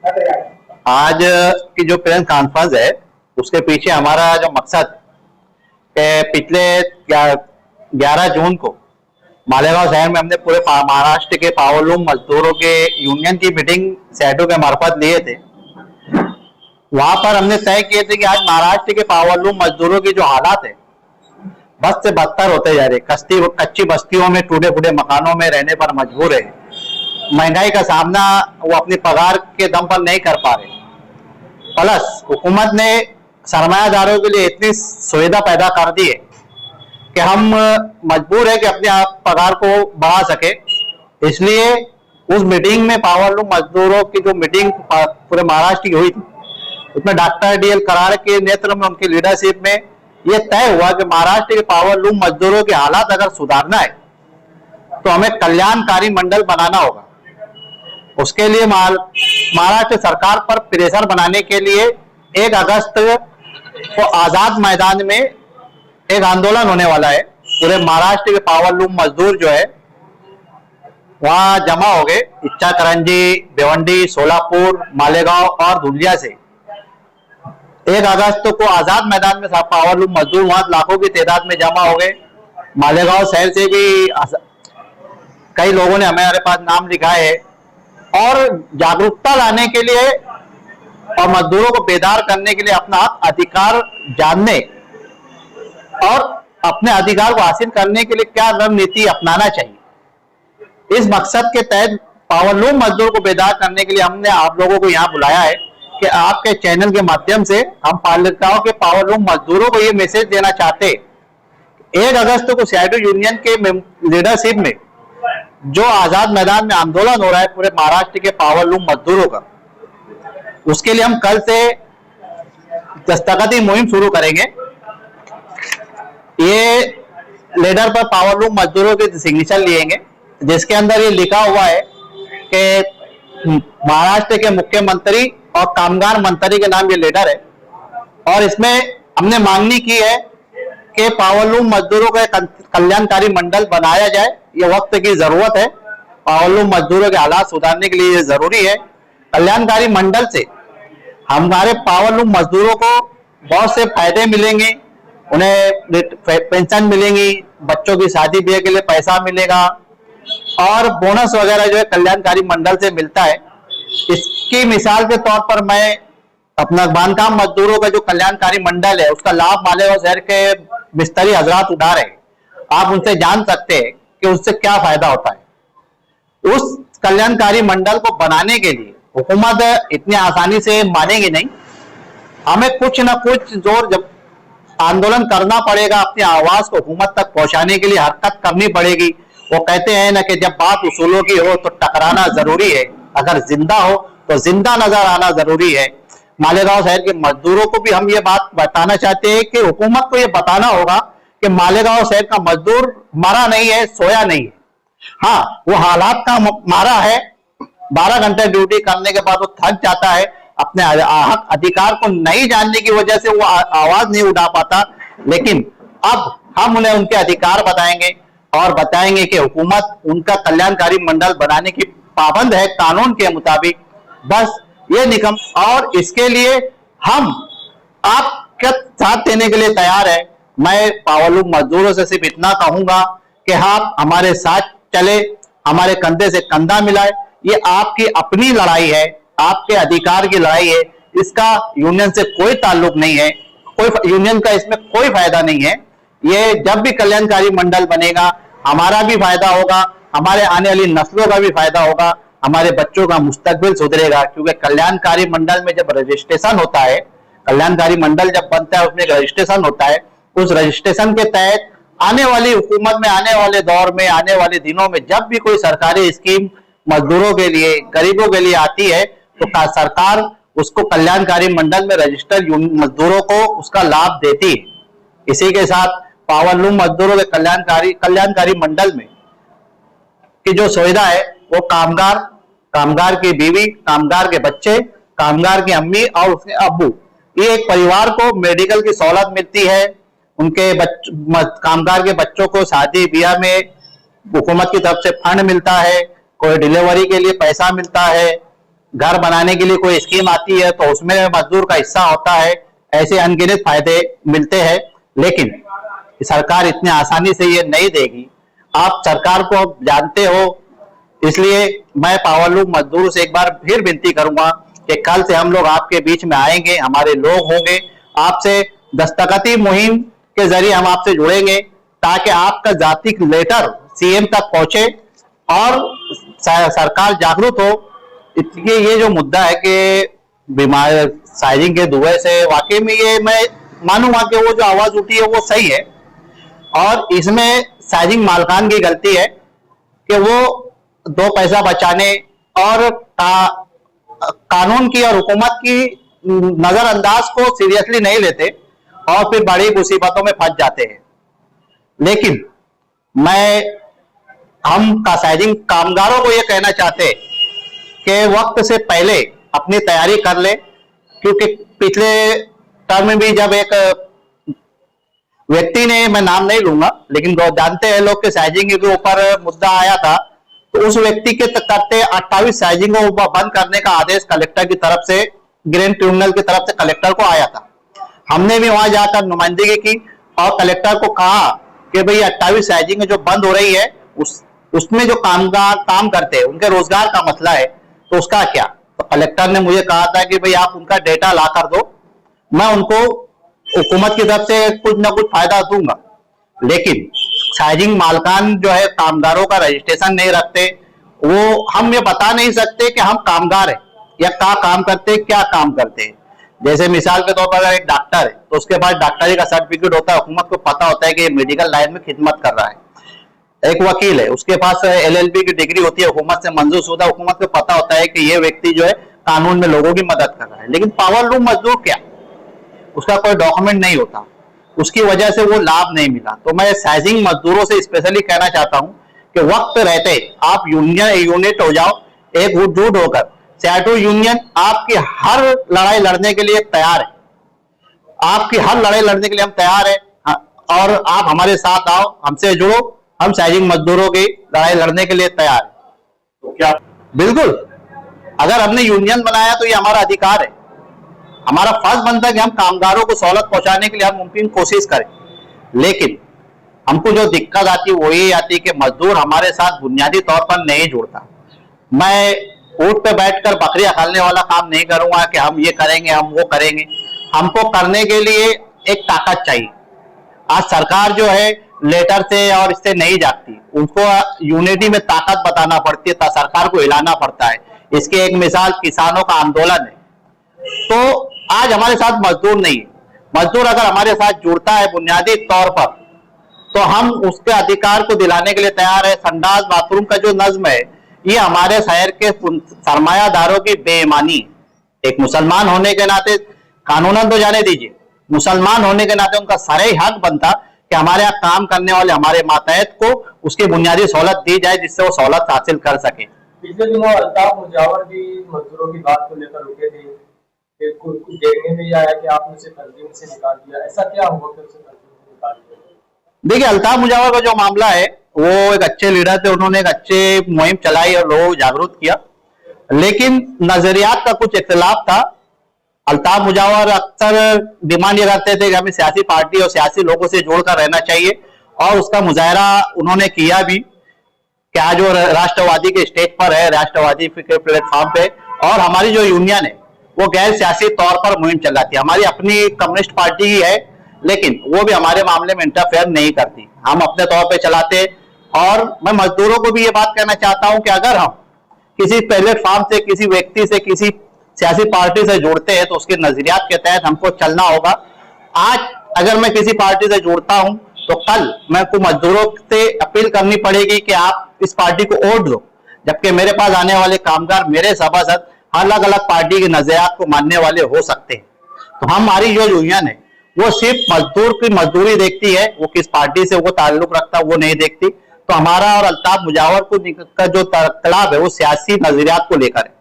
आज की जो प्रेस कॉन्फ्रेंस है उसके पीछे हमारा जो मकसद है, पिछले 11 जून को मालेगांव शहर में हमने पूरे महाराष्ट्र के पावरलूम मजदूरों के यूनियन की मीटिंग शैडो के मार्फत लिए थे। वहां पर हमने तय किए थे कि आज महाराष्ट्र के पावरलूम मजदूरों की जो हालात है बद से बदतर होते जा रहे, कच्ची बस्तियों में टूटे फूटे मकानों में रहने पर मजबूर है, महंगाई का सामना वो अपनी पगार के दम पर नहीं कर पा रहे। प्लस हुकूमत ने सरमायादारों के लिए इतनी सुविधा पैदा कर दी है कि हम मजबूर है कि अपने आप पगार को बढ़ा सके। इसलिए उस मीटिंग में पावरलूम मजदूरों की जो मीटिंग पूरे महाराष्ट्र की हुई थी उसमें डॉक्टर DL कराड़ के नेतृत्व में, उनकी लीडरशिप में यह तय हुआ कि महाराष्ट्र के पावरलूम मजदूरों के हालात अगर सुधारना है तो हमें कल्याणकारी मंडल बनाना होगा। उसके लिए महाराष्ट्र सरकार पर प्रेशर बनाने के लिए 1 अगस्त को आजाद मैदान में एक आंदोलन होने वाला है। पूरे महाराष्ट्र के पावरलूम मजदूर जो है वहां जमा हो गए। इच्छाकरंजी, भिवंडी, सोलापुर, मालेगांव और धुलिया से 1 अगस्त को आजाद मैदान में पावरलूम मजदूर वहां लाखों की तादाद में जमा हो गए। मालेगांव शहर से भी कई लोगों ने हमारे पास नाम लिखा है और जागरूकता लाने के लिए और मजदूरों को बेदार करने के लिए अपना अधिकार जानने और अपने अधिकार को हासिल करने के लिए क्या रणनीति अपनाना चाहिए, इस मकसद के तहत पावरलूम मजदूर को बेदार करने के लिए हमने आप लोगों को यहाँ बुलाया है कि आपके चैनल के माध्यम से हम पालिकाओं के पावरलूम मजदूरों को ये मैसेज देना चाहते 1 अगस्त को शैडो यूनियन के लीडरशिप में जो आजाद मैदान में आंदोलन हो रहा है पूरे महाराष्ट्र के पावरलूम मजदूरों का, उसके लिए हम कल से दस्तखती मुहिम शुरू करेंगे। ये लेटर पर पावरलूम मजदूरों के सिग्नेचर लिएंगे जिसके अंदर ये लिखा हुआ है कि महाराष्ट्र के मुख्यमंत्री और कामगार मंत्री के नाम ये लेटर है और इसमें हमने मांगनी की है कि पावरलूम मजदूरों का कल्याणकारी मंडल बनाया जाए। ये वक्त की जरूरत है, पावरलूम मजदूरों के हालात सुधारने के लिए ये जरूरी है। कल्याणकारी मंडल से हमारे पावरलूम मजदूरों को बहुत से फायदे मिलेंगे, उन्हें पेंशन मिलेंगी, बच्चों की शादी ब्याह के लिए पैसा मिलेगा और बोनस वगैरह जो है कल्याणकारी मंडल से मिलता है। इसकी मिसाल के तौर पर मैं अपना बांधकाम मजदूरों का जो कल्याणकारी मंडल है उसका लाभ मालेगांव शहर के मिस्त्री हजरात उठा रहे हैं। आप उनसे जान सकते हैं कि उससे क्या फायदा होता है। उस कल्याणकारी मंडल को बनाने के लिए हुकूमत इतनी आसानी से मानेगी नहीं, हमें कुछ ना कुछ जोर जब आंदोलन करना पड़ेगा, अपनी आवाज को हुकूमत तक पहुंचाने के लिए हरकत करनी पड़ेगी। वो कहते हैं ना कि जब बात उसूलों की हो तो टकराना जरूरी है, अगर जिंदा हो तो जिंदा नजर आना जरूरी है। मालेगांव शहर के मजदूरों को भी हम ये बात बताना चाहते हैं कि हुकूमत को ये बताना होगा कि मालेगांव शहर का मजदूर मरा नहीं है, सोया नहीं है। हाँ, वो हालात का मारा है, 12 घंटे ड्यूटी करने के बाद वो थक जाता है, अपने हक अधिकार को नहीं जानने की वजह से वो आवाज नहीं उठा पाता। लेकिन अब हम उन्हें उनके अधिकार बताएंगे और बताएंगे कि हुकूमत उनका कल्याणकारी मंडल बनाने की पाबंद है कानून के मुताबिक। बस ये निकम, और इसके लिए हम आपका साथ देने के लिए तैयार है। मैं पावरलूम मजदूरों से सिर्फ इतना कहूंगा कि आप हमारे साथ चले, हमारे कंधे से कंधा मिलाए। ये आपकी अपनी लड़ाई है, आपके अधिकार की लड़ाई है, इसका यूनियन से कोई ताल्लुक नहीं है, कोई यूनियन का इसमें कोई फायदा नहीं है। ये जब भी कल्याणकारी मंडल बनेगा हमारा भी फायदा होगा, हमारे आने वाली नस्लों का भी फायदा होगा, हमारे बच्चों का मुस्तकबिल सुधरेगा। क्योंकि कल्याणकारी मंडल में जब रजिस्ट्रेशन होता है, कल्याणकारी मंडल जब बनता है उसमें रजिस्ट्रेशन होता है, उस रजिस्ट्रेशन के तहत आने वाली हुकूमत में, आने वाले दौर में, आने वाले दिनों में जब भी कोई सरकारी स्कीम मजदूरों के लिए, गरीबों के लिए आती है तो सरकार उसको कल्याणकारी मंडल में रजिस्टर्ड मजदूरों को उसका लाभ देती है। इसी के साथ पावरलूम मजदूरों के कल्याणकारी मंडल में की जो सुविधा है वो कामगार की बीवी, कामगार के बच्चे, कामगार की अम्मी और उसके अब्बू, ये एक परिवार को मेडिकल की सहूलत मिलती है। उनके कामगार के बच्चों को शादी ब्याह में हुकूमत की तरफ से फंड मिलता है, कोई डिलीवरी के लिए पैसा मिलता है, घर बनाने के लिए कोई स्कीम आती है तो उसमें मजदूर का हिस्सा होता है, ऐसे अनगिनत फायदे मिलते हैं। लेकिन सरकार इतनी आसानी से ये नहीं देगी, आप सरकार को जानते हो। इसलिए मैं पावरलूम मजदूरों से एक बार फिर विनती करूंगा कि कल से हम लोग आपके बीच में आएंगे, हमारे लोग होंगे, आपसे दस्तखती मुहिम के जरिए हम आपसे जुड़ेंगे ताकि आपका जाति लेटर सीएम तक पहुंचे और सरकार जागरूक हो। इसलिए ये जो मुद्दा है कि बीमार साइजिंग के दुए से वाकई में ये मैं मानूंगा कि वो जो आवाज उठी है वो सही है, और इसमें साइजिंग मालकान की गलती है कि वो दो पैसा बचाने और कानून की और हुकूमत की नजरअंदाज को सीरियसली नहीं लेते और फिर बड़ी मुसीबतों में फंस जाते हैं। लेकिन हम साइजिंग कामगारों को ये कहना चाहते हैं कि वक्त से पहले अपनी तैयारी कर ले, क्योंकि पिछले टर्म में भी जब एक व्यक्ति ने, मैं नाम नहीं लूंगा लेकिन जानते हैं लोग के साइजिंग के ऊपर मुद्दा आया था, तो उस व्यक्ति के करते 28 साइजिंग को बंद करने का आदेश कलेक्टर की तरफ से, ग्रैंड ट्रिब्यूनल की तरफ से कलेक्टर को आया था। हमने भी वहां जाकर नुमाइंदगी की और कलेक्टर को कहा कि भाई 28 साइजिंग जो बंद हो रही है उसमें जो कामगार काम करते हैं उनके रोजगार का मसला है, तो उसका क्या। तो कलेक्टर ने मुझे कहा था कि भाई आप उनका डेटा ला कर दो, मैं उनको हुकूमत की तरफ से कुछ ना कुछ फायदा दूंगा। लेकिन साइजिंग मालकान जो है कामगारों का रजिस्ट्रेशन नहीं रखते, वो हम ये बता नहीं सकते कि हम कामगार हैं या क्या काम करते हैं, क्या काम करते हैं। जैसे मिसाल के तौर पर अगर एक डॉक्टर है तो उसके पास डॉक्टरी का सर्टिफिकेट होता है, हुकूमत को पता होता है कि मेडिकल लाइन में खिदमत कर रहा है। एक वकील है, उसके पास LLB की डिग्री होती है, हुकूमत से मंजूर शुदा, हुकूमत को पता होता है कि ये व्यक्ति जो है कानून में लोगों की मदद कर रहा है। लेकिन पावरलूम मजदूर क्या, उसका कोई डॉक्यूमेंट नहीं होता, उसकी वजह से वो लाभ नहीं मिला। तो मैं साइजिंग मजदूरों से स्पेशली कहना चाहता हूं कि वक्त रहते आप यूनिट हो जाओ, एकजुट होकर। CITU यूनियन आपकी हर लड़ाई लड़ने के लिए तैयार है, आपकी हर लड़ाई लड़ने के लिए हम तैयार है, और आप हमारे साथ आओ, हमसे जुड़ो, हम साइजिंग मजदूरों की लड़ाई लड़ने के लिए तैयार है। तो क्या बिल्कुल, अगर हमने यूनियन बनाया तो ये हमारा अधिकार है, हमारा फर्ज बनता है कि हम कामगारों को सहूलत पहुंचाने के लिए हम मुमकिन कोशिश करें। लेकिन हमको जो दिक्कत आती है वो ये आती है कि मजदूर हमारे साथ बुनियादी तौर पर नहीं जुड़ता। मैं ऊंट पे बैठकर बकरियां खालने वाला काम नहीं करूंगा कि हम ये करेंगे, हम वो करेंगे। हमको करने के लिए एक ताकत चाहिए। आज सरकार जो है लेटर से और इससे नहीं जाती, उनको यूनिटी में ताकत बताना पड़ती है, सरकार को हिलाना पड़ता है। इसकी एक मिसाल किसानों का आंदोलन है। तो आज हमारे साथ मजदूर नहीं है, मजदूर अगर हमारे साथ जुड़ता है बुनियादी तौर पर तो हम उसके अधिकार को दिलाने के लिए तैयार है। संडास बाथरूम का जो नज्म है ये हमारे शहर के सरमायादारों की बेईमानी। एक मुसलमान होने के नाते, कानूनन तो जाने दीजिए, मुसलमान होने के नाते उनका सारे हक बनता कि हमारे यहाँ काम करने वाले हमारे मातहत को उसकी बुनियादी सहूलत दी जाए जिससे वो सहूलत हासिल कर सके। पिछले दिनों अल्ताफ मुजावर भी मजदूरों की बात को लेकर रुके थे, कुछ देखने में ये आया कि आपने उसे तंजीम से निकाल दिया, ऐसा क्या हुआ कि उसे तंजीम से निकाल दिया? देखिए, अल्ताफ मुजावर का जो मामला है वो एक अच्छे लीडर थे, उन्होंने एक अच्छे मुहिम चलाई और लोगों को जागरूक किया, लेकिन नजरियात का कुछ इख्तिलाफ था। अल्ताफ मुजावर अक्सर डिमांड ये करते थे कि हमें सियासी पार्टी और सियासी लोगों से जोड़कर रहना चाहिए, और उसका मुजाहरा उन्होंने किया भी कि आज वो राष्ट्रवादी के स्टेज पर है, राष्ट्रवादी के प्लेटफॉर्म पे, और हमारी जो यूनियन है वो गैर सियासी तौर पर मुहिम चलाती है। हमारी अपनी कम्युनिस्ट पार्टी ही है, लेकिन वो भी हमारे मामले में इंटरफेयर नहीं करती, हम अपने तौर पे चलाते। और मैं मजदूरों को भी ये बात कहना चाहता हूं कि अगर हम किसी प्लेटफॉर्म से, किसी व्यक्ति से, किसी सियासी पार्टी से जुड़ते हैं तो उसके नजरियात के तहत हमको चलना होगा। आज अगर मैं किसी पार्टी से जुड़ता हूं तो कल मैं को मजदूरों से अपील करनी पड़ेगी कि आप इस पार्टी को वोट दो, जबकि मेरे पास आने वाले कामगार, मेरे सभासद अलग अलग पार्टी के नजरियात को मानने वाले हो सकते हैं। तो हमारी जो यूनियन है वो सिर्फ मजदूर की मजदूरी देखती है, वो किस पार्टी से वो ताल्लुक रखता है वो नहीं देखती। तो हमारा और अल्ताफ मुजावर को का जो तकलाब है वो सियासी नजरियात को लेकर है।